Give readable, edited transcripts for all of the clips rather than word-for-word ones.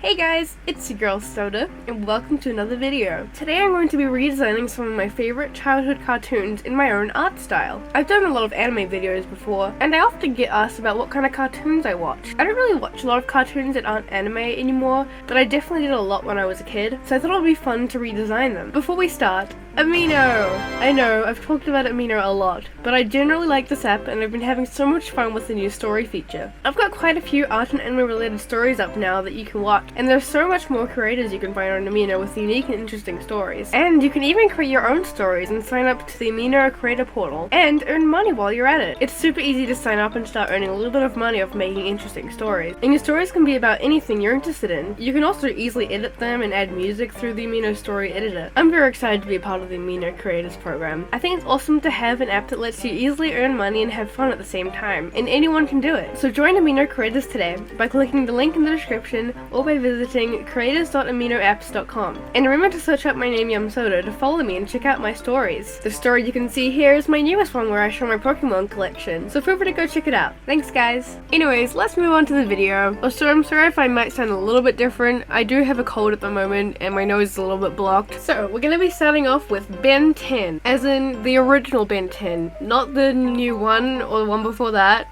Hey guys, it's your girl Soda, and welcome to another video. Today I'm going to be redesigning some of my favorite childhood cartoons in my own art style. I've done a lot of anime videos before, and I often get asked about what kind of cartoons I watch. I don't really watch a lot of cartoons that aren't anime anymore, but I definitely did a lot when I was a kid, so I thought it would be fun to redesign them. Before we start, Amino! I know, I've talked about Amino a lot, but I generally like this app and I've been having so much fun with the new story feature. I've got quite a few art and anime related stories up now that you can watch, and there's so much more creators you can find on Amino with unique and interesting stories. And you can even create your own stories and sign up to the Amino Creator portal, and earn money while you're at it. It's super easy to sign up and start earning a little bit of money off making interesting stories. And your stories can be about anything you're interested in. You can also easily edit them and add music through the Amino Story Editor. I'm very excited to be a part of the Amino Creators program. I think it's awesome to have an app that lets you easily earn money and have fun at the same time, and anyone can do it. So join Amino Creators today by clicking the link in the description or by visiting creators.aminoapps.com. And remember to search up my name YumSoda to follow me and check out my stories. The story you can see here is my newest one where I show my Pokemon collection, so feel free to go check it out. Thanks guys! Anyways, let's move on to the video. Also, I'm sorry if I might sound a little bit different. I do have a cold at the moment and my nose is a little bit blocked. So we're gonna be starting off with Ben 10, as in the original Ben 10, not the new one or the one before that,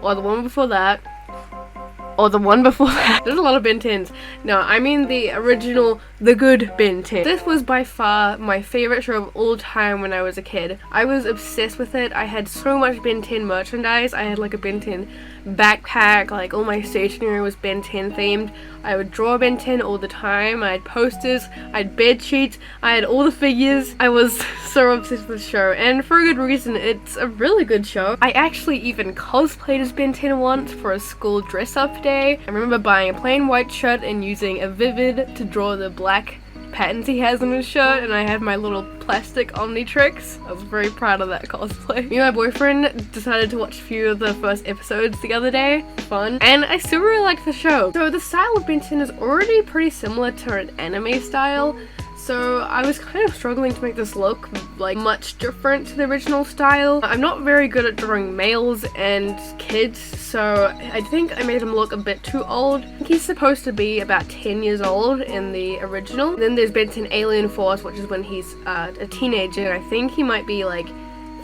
or the one before that, or the one before that. There's a lot of Ben 10s. No, I mean the original, the good Ben 10. This was by far my favorite show of all time when I was a kid. I was obsessed with it. I had so much Ben 10 merchandise. I had like a Ben 10 backpack, like all my stationery was Ben 10 themed. I would draw Ben 10 all the time. I had posters, I had bed sheets, I had all the figures. I was so obsessed with the show, and for a good reason. It's a really good show. I actually even cosplayed as Ben 10 once for a school dress-up day. I remember buying a plain white shirt and using a Vivid to draw the black patterns he has on his shirt, and I had my little plastic Omnitrix. I was very proud of that cosplay. Me and my boyfriend decided to watch a few of the first episodes the other day. Fun. And I still really like the show. So the style of Ben 10 is already pretty similar to an anime style, so I was kind of struggling to make this look like much different to the original style. I'm not very good at drawing males and kids, so I think I made him look a bit too old. I think he's supposed to be about 10 years old in the original. Then there's Ben 10 Alien Force, which is when he's a teenager. I think he might be like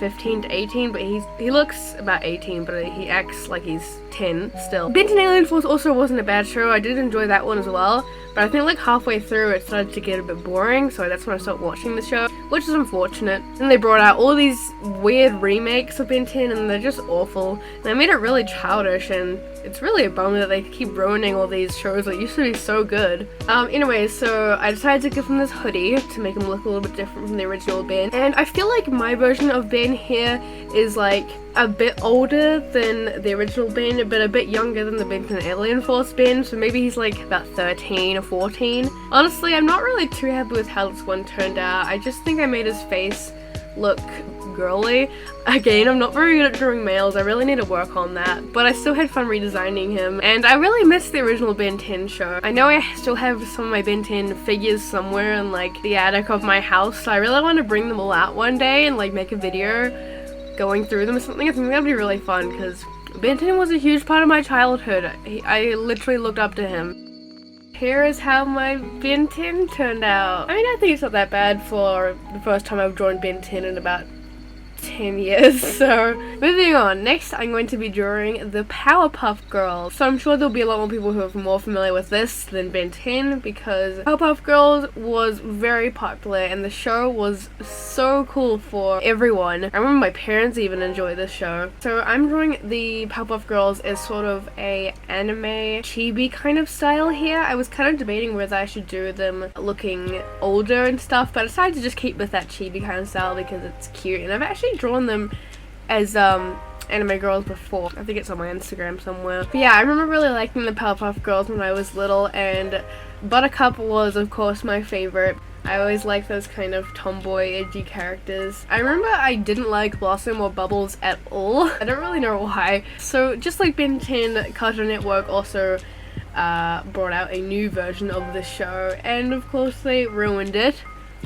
15 to 18, but he looks about 18, but he acts like he's 10 still. Ben 10 Alien Force also wasn't a bad show. I did enjoy that one as well, but I think like halfway through it started to get a bit boring, so that's when I stopped watching the show, which is unfortunate. And they brought out all these weird remakes of Ben 10 and they're just awful. And they made it really childish, and it's really a bummer that they keep ruining all these shows that used to be so good. Anyways, so I decided to give him this hoodie to make him look a little bit different from the original Ben. And I feel like my version of Ben here is like a bit older than the original Ben, but a bit younger than the Ben 10 Alien Force Ben, so maybe he's like about 13 or 14. Honestly, I'm not really too happy with how this one turned out. I just think I made his face look girly. Again, I'm not very good at drawing males. I really need to work on that, but I still had fun redesigning him, and I really miss the original Ben 10 show. I know I still have some of my Ben 10 figures somewhere in like the attic of my house, so I really want to bring them all out one day and like make a video going through them or something. I think that'd be really fun because Ben 10 was a huge part of my childhood. I literally looked up to him. Here is how my Ben 10 turned out. I mean, I think it's not that bad for the first time I've drawn Ben 10 in about 10 years, so moving on. Next, I'm going to be drawing the Powerpuff Girls. So I'm sure there'll be a lot more people who are more familiar with this than Ben 10, because Powerpuff Girls was very popular and the show was so cool for everyone. I remember my parents even enjoyed this show. So I'm drawing the Powerpuff Girls as sort of a anime chibi kind of style here. I was kind of debating whether I should do them looking older and stuff, but I decided to just keep with that chibi kind of style because it's cute, and I've actually drawn them as anime girls before. I think it's on my Instagram somewhere. But yeah, I remember really liking the Powerpuff Girls when I was little, and Buttercup was of course my favorite. I always liked those kind of tomboy, edgy characters. I remember I didn't like Blossom or Bubbles at all. I don't really know why. So just like Ben 10, Cartoon Network also brought out a new version of the show, and of course they ruined it,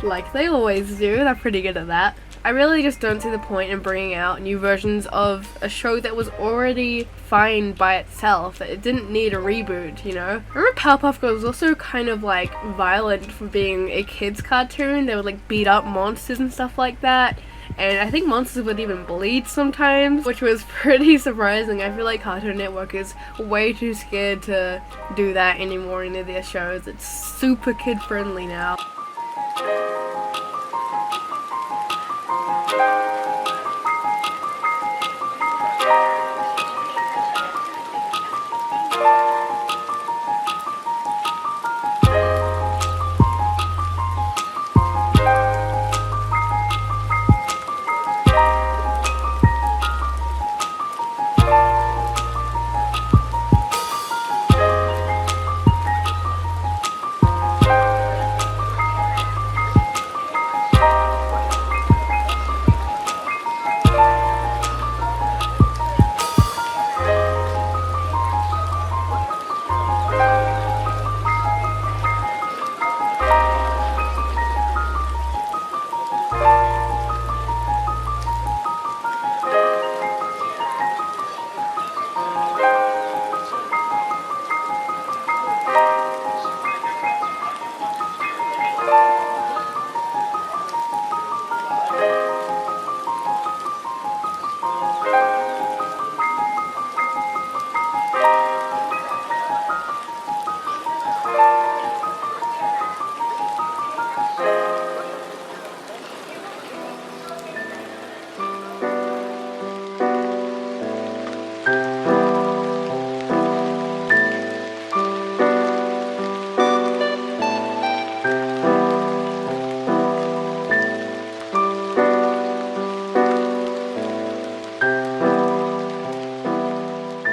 like they always do. They're pretty good at that. I really just don't see the point in bringing out new versions of a show that was already fine by itself, that it didn't need a reboot, you know? I remember Powerpuff Girls was also kind of like violent for being a kids cartoon. They would like beat up monsters and stuff like that. And I think monsters would even bleed sometimes, which was pretty surprising. I feel like Cartoon Network is way too scared to do that anymore in their shows. It's super kid friendly now.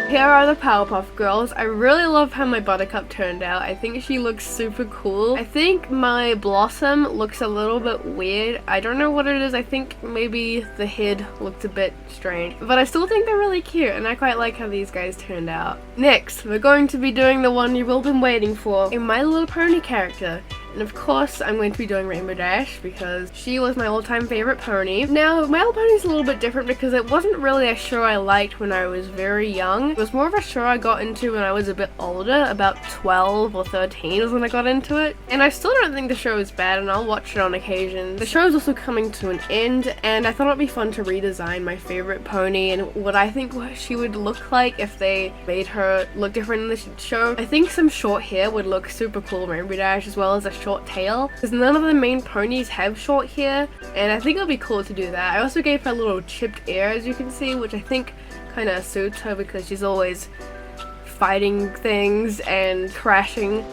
Here are the Powerpuff Girls. I really love how my Buttercup turned out. I think she looks super cool. I think my Blossom looks a little bit weird. I don't know what it is. I think maybe the head looked a bit strange. But I still think they're really cute, and I quite like how these guys turned out. Next, we're going to be doing the one you've all been waiting for, a My Little Pony character. And of course, I'm going to be doing Rainbow Dash because she was my all-time favorite pony. Now, My Little Pony is a little bit different because it wasn't really a show I liked when I was very young. It was more of a show I got into when I was a bit older, about 12 or 13 was when I got into it. And I still don't think the show is bad, and I'll watch it on occasion. The show is also coming to an end, and I thought it'd be fun to redesign my favorite pony and what I think she would look like if they made her look different in the show. I think some short hair would look super cool in Rainbow Dash, as well as a short tail, because none of the main ponies have short hair, and I think it'll be cool to do that. I also gave her a little chipped ear, as you can see, which I think kind of suits her because she's always fighting things and crashing.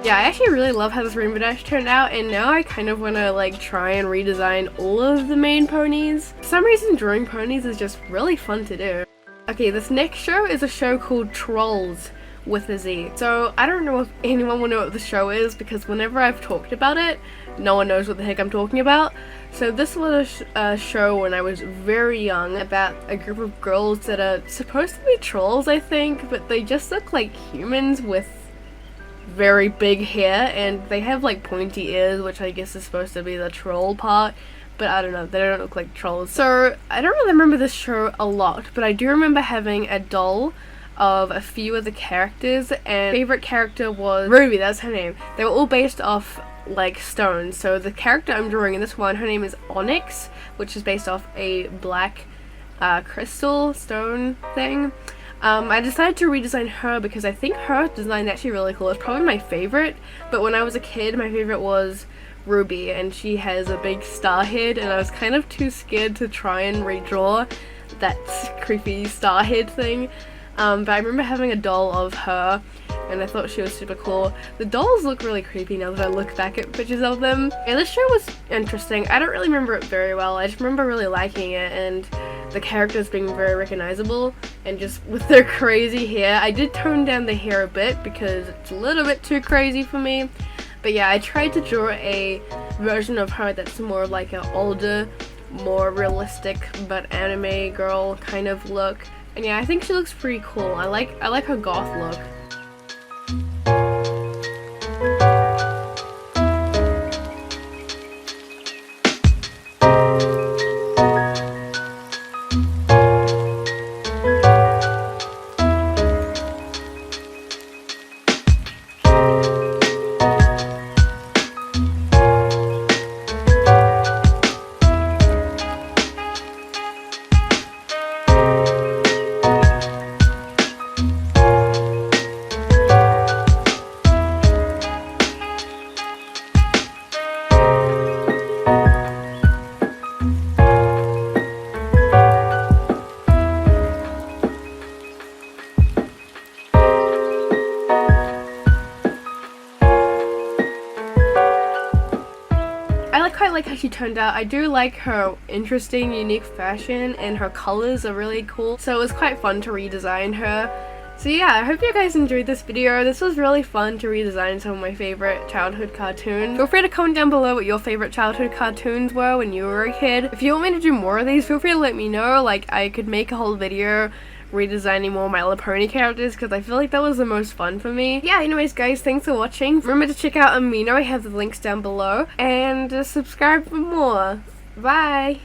Yeah, I actually really love how this Rainbow Dash turned out, and now I kind of want to like try and redesign all of the main ponies. For some reason, drawing ponies is just really fun to do. Okay, this next show is a show called Trolls with a Z. So I don't know if anyone will know what the show is because whenever I've talked about it, no one knows what the heck I'm talking about. So this was a show when I was very young about a group of girls that are supposed to be trolls, I think, but they just look like humans with very big hair, and they have like pointy ears, which I guess is supposed to be the troll part, but I don't know, they don't look like trolls. So I don't really remember this show a lot, but I do remember having a doll of a few of the characters, and favorite character was Ruby, that's her name. They were all based off like stones. So the character I'm drawing in this one, her name is Onyx, which is based off a black crystal stone thing. I decided to redesign her because I think her design is actually really cool. It's probably my favorite, but when I was a kid, my favorite was Ruby, and she has a big star head, and I was kind of too scared to try and redraw that creepy star head thing. But I remember having a doll of her, and I thought she was super cool. The dolls look really creepy now that I look back at pictures of them. Yeah, this show was interesting. I don't really remember it very well. I just remember really liking it, and the characters being very recognizable, and just with their crazy hair. I did tone down the hair a bit because it's a little bit too crazy for me. But yeah, I tried to draw a version of her that's more like an older, more realistic but anime girl kind of look. And yeah, I think she looks pretty cool. I like her goth look. I like how she turned out. I do like her interesting, unique fashion, and her colors are really cool. So it was quite fun to redesign her. So yeah, I hope you guys enjoyed this video. This was really fun to redesign some of my favorite childhood cartoons. Feel free to comment down below what your favorite childhood cartoons were when you were a kid. If you want me to do more of these, feel free to let me know. Like, I could make a whole video redesigning more My Little Pony characters because I feel like that was the most fun for me. Yeah, anyways guys, thanks for watching. Remember to check out Amino, I have the links down below, and subscribe for more. Bye!